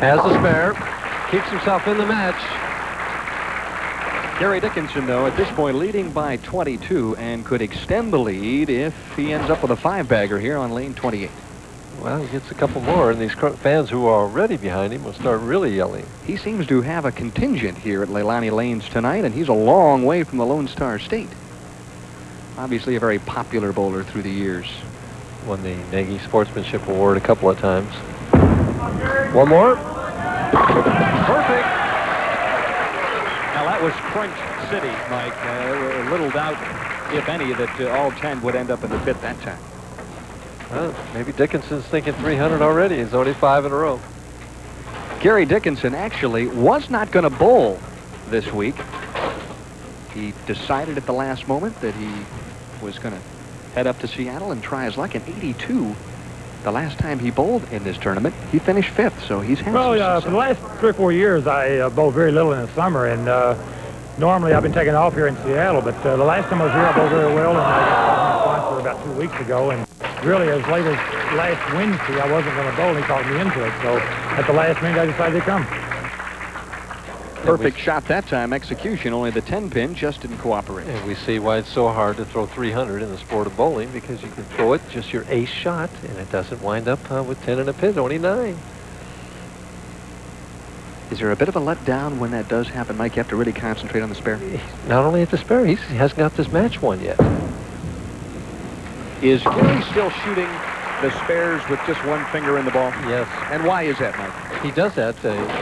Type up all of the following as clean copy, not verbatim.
Has the spare. Keeps himself in the match. Gary Dickinson, though, at this point leading by 22 and could extend the lead if he ends up with a 5-bagger here on lane 28. Well, he gets a couple more, and these fans who are already behind him will start really yelling. He seems to have a contingent here at Leilani Lanes tonight, and he's a long way from the Lone Star State. Obviously a very popular bowler through the years. Won the Nagy Sportsmanship Award a couple of times. One more. Perfect. Now that was Crunch City, Mike. Little doubt, if any, that all 10 would end up in the pit that time. Well, maybe Dickinson's thinking 300 already. He's only 5 in a row. Gary Dickinson actually was not going to bowl this week. He decided at the last moment that he was going to head up to Seattle and try his luck. In 82, the last time he bowled in this tournament, he finished 5th, so he's had Well, for the last 3 or 4 years, I bowled very little in the summer, and normally I've been taking off here in Seattle, but the last time I was here, I bowled very well, and I got caught for about 2 weeks ago, and really, as late as last Wednesday, I wasn't going to bowl, and he talked me into it. So at the last minute, I decided to come. Perfect shot that time, execution. Only the 10-pin just didn't cooperate. And we see why it's so hard to throw 300 in the sport of bowling, because you can throw it just your ace shot, and it doesn't wind up with 10 in a pin, only 9. Is there a bit of a letdown when that does happen, Mike? You have to really concentrate on the spare. Not only at the spare, he hasn't got this match won yet. Is Gary still shooting the spares with just one finger in the ball? Yes. And why is that, Mike? He does that.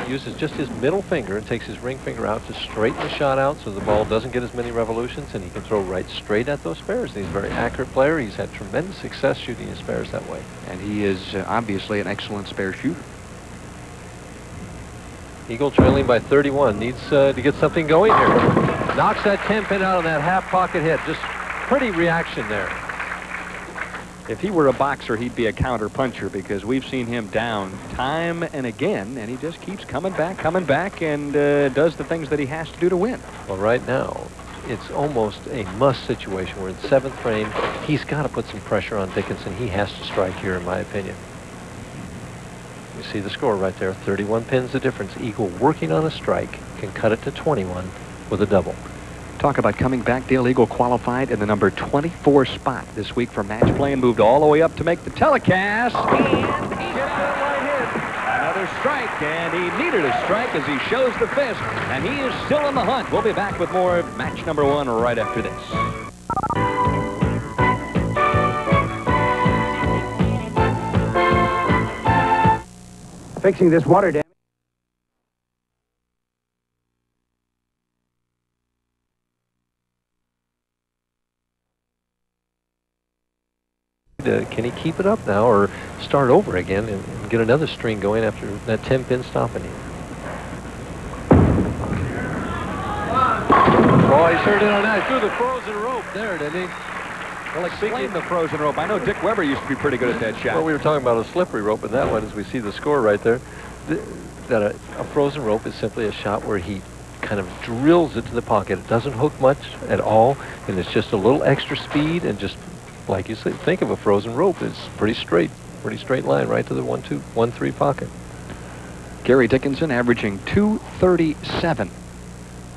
He uses just his middle finger and takes his ring finger out to straighten the shot out so the ball doesn't get as many revolutions, and he can throw right straight at those spares. He's a very accurate player. He's had tremendous success shooting his spares that way. And he is obviously an excellent spare shooter. Eagle trailing by 31. Needs to get something going here. Knocks that 10-pin out on that half pocket hit. Just pretty reaction there. If he were a boxer, he'd be a counter puncher, because we've seen him down time and again, and he just keeps coming back, and does the things that he has to do to win. Well, right now, it's almost a must situation. We're in 7th frame. He's got to put some pressure on Dickinson. He has to strike here, in my opinion. You see the score right there. 31 pins the difference. Eagle working on a strike can cut it to 21 with a double. Talk about coming back. Dale Eagle qualified in the number 24 spot this week for match play and moved all the way up to make the telecast. And he hit that right hit. Another strike, and he needed a strike as he shows the fist, and he is still in the hunt. We'll be back with more match number 1 right after this. Fixing this water dam. Can he keep it up now or start over again and get another string going after that 10-pin stopping him? Oh, he sure did on that. Threw the frozen rope there, didn't he? Well, explain the frozen rope. I know Dick Weber used to be pretty good at that shot. Well, we were talking about a slippery rope, and that one, as we see the score right there, that a frozen rope is simply a shot where he kind of drills it to the pocket. It doesn't hook much at all, and it's just a little extra speed, and just like you say, think of a frozen rope. It's pretty straight line right to the 1-2, 1-3 pocket. Gary Dickinson averaging 237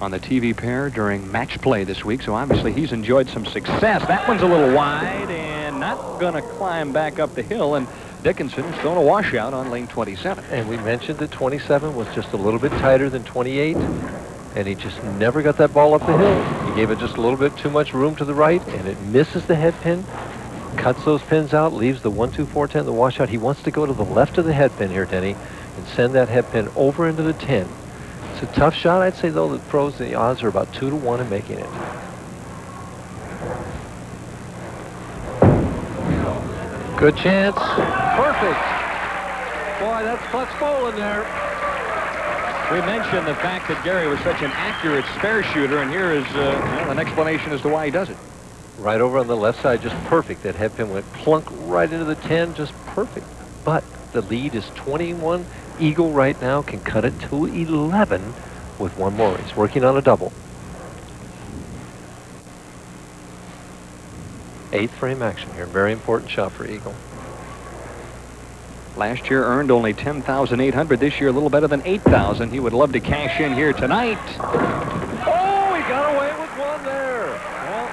on the TV pair during match play this week, so obviously he's enjoyed some success. That one's a little wide and not going to climb back up the hill, and Dickinson is throwing a washout on lane 27. And we mentioned that 27 was just a little bit tighter than 28, and he just never got that ball up the hill. He gave it just a little bit too much room to the right, and it misses the head pin, cuts those pins out, leaves the 1-2, 4-10, the washout. He wants to go to the left of the head pin here, Denny, and send that head pin over into the 10. It's a tough shot. I'd say, though, the pros, the odds are about 2-1 in making it. Good chance. Perfect. Boy, that's clutch bowling there. We mentioned the fact that Gary was such an accurate spare shooter, and here is an explanation as to why he does it. Right over on the left side, just perfect. That head pin went plunk right into the 10, just perfect. But the lead is 21. Eagle right now can cut it to 11 with one more. He's working on a double. 8th frame action here. Very important shot for Eagle. Last year earned only $10,800. This year a little better than $8,000. He would love to cash in here tonight. Oh, he got away with one there. Well,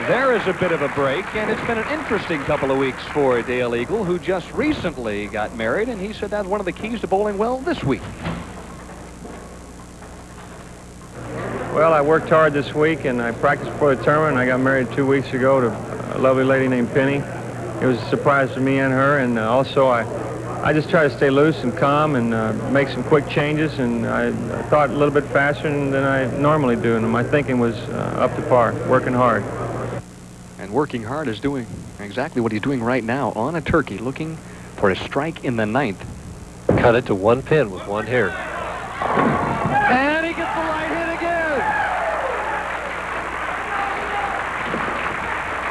there is a bit of a break, and it's been an interesting couple of weeks for Dale Eagle, who just recently got married, and he said that's one of the keys to bowling well this week. Well, I worked hard this week, and I practiced before the tournament. I got married 2 weeks ago to a lovely lady named Penny. It was a surprise to me and her, and also I just try to stay loose and calm and make some quick changes, and I thought a little bit faster than I normally do, and my thinking was up to par, working hard. And working hard is doing exactly what he's doing right now on a turkey, looking for a strike in the 9th. Cut it to one pin with one hair. And he gets the right hit again.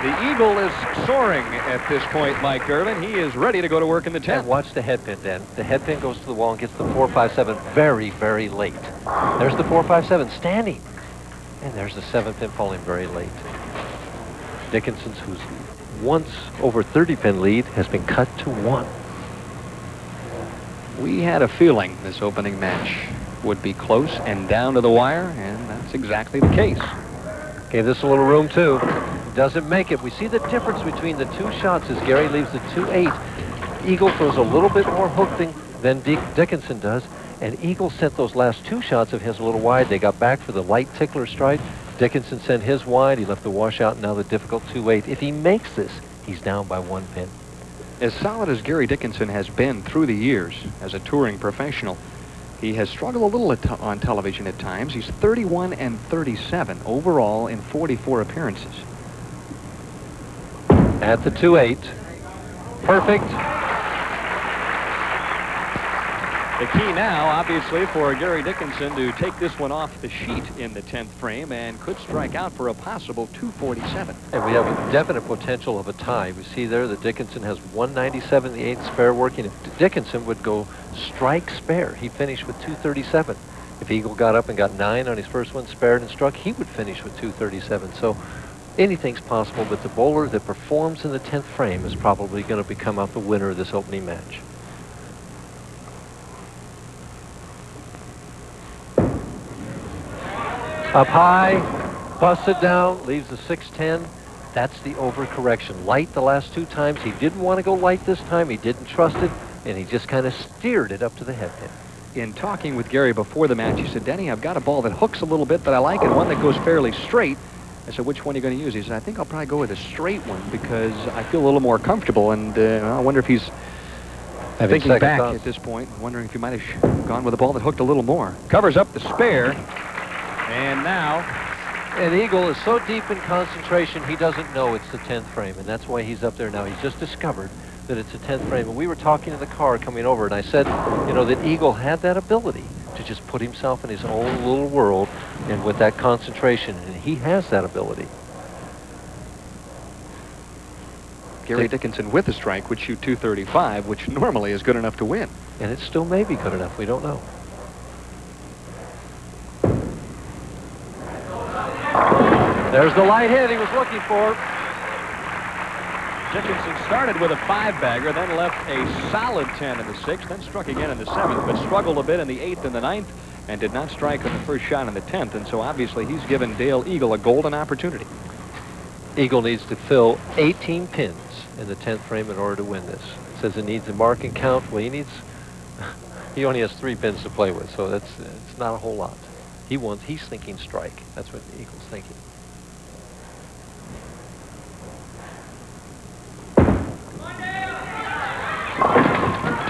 The Eagle is soaring at this point, Mike Gervin. He is ready to go to work in the 10th. And watch the head pin, Dan. The head pin goes to the wall and gets the 4-5-7 very, very late. There's the 4-5-7 standing. And there's the 7-pin falling very late. Dickinson's, who's once over 30-pin lead, has been cut to 1. We had a feeling this opening match would be close and down to the wire, and that's exactly the case. Gave this a little room, too. Doesn't make it. We see the difference between the two shots as Gary leaves the 2-8. Eagle throws a little bit more hook than Dickinson does, and Eagle sent those last 2 shots of his a little wide. They got back for the light tickler strike. Dickinson sent his wide. He left the washout, and now the difficult 2-8. If he makes this, he's down by 1 pin. As solid as Gary Dickinson has been through the years as a touring professional, he has struggled a little on television at times. He's 31-37 overall in 44 appearances. At the 2-8. Perfect. The key now, obviously, for Gary Dickinson to take this one off the sheet in the 10th frame and could strike out for a possible 247. And we have a definite potential of a tie. We see there that Dickinson has 197, the 8th spare working. If Dickinson would go strike spare, he'd finish with 237. If Eagle got up and got 9 on his first one, spared and struck, he would finish with 237. So anything's possible, but the bowler that performs in the 10th frame is probably going to become out the winner of this opening match. Up high, busts it down, leaves the 6-10. That's the overcorrection. Light the last 2 times. He didn't want to go light this time. He didn't trust it, and he just kind of steered it up to the head pin. In talking with Gary before the match, he said, Denny, I've got a ball that hooks a little bit that I like and one that goes fairly straight. I said, which one are you going to use? He said, I think I'll probably go with a straight one because I feel a little more comfortable, and I wonder if he's thinking back at this point, wondering if he might have gone with a ball that hooked a little more. Covers up the spare. And now, an Eagle is so deep in concentration, he doesn't know it's the 10th frame, and that's why he's up there now. He's just discovered that it's a 10th frame. And we were talking in the car coming over, and I said, you know, that Eagle had that ability to just put himself in his own little world and with that concentration, and he has that ability. Gary Dickinson with a strike would shoot 235, which normally is good enough to win. And it still may be good enough. We don't know. There's the light hit he was looking for. Dickinson started with a 5-bagger, then left a solid 10 in the 6th, then struck again in the 7th, but struggled a bit in the 8th and the 9th, and did not strike on the first shot in the 10th. And so obviously he's given Dale Eagle a golden opportunity. Eagle needs to fill 18 pins in the 10th frame in order to win this. It says it needs a mark and count. Well, he only has 3 pins to play with, so it's not a whole lot. He's thinking strike. That's what the Eagle's thinking.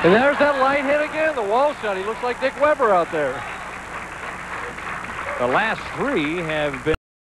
And there's that light hit again, the wall shot. He looks like Dick Weber out there. The last 3 have been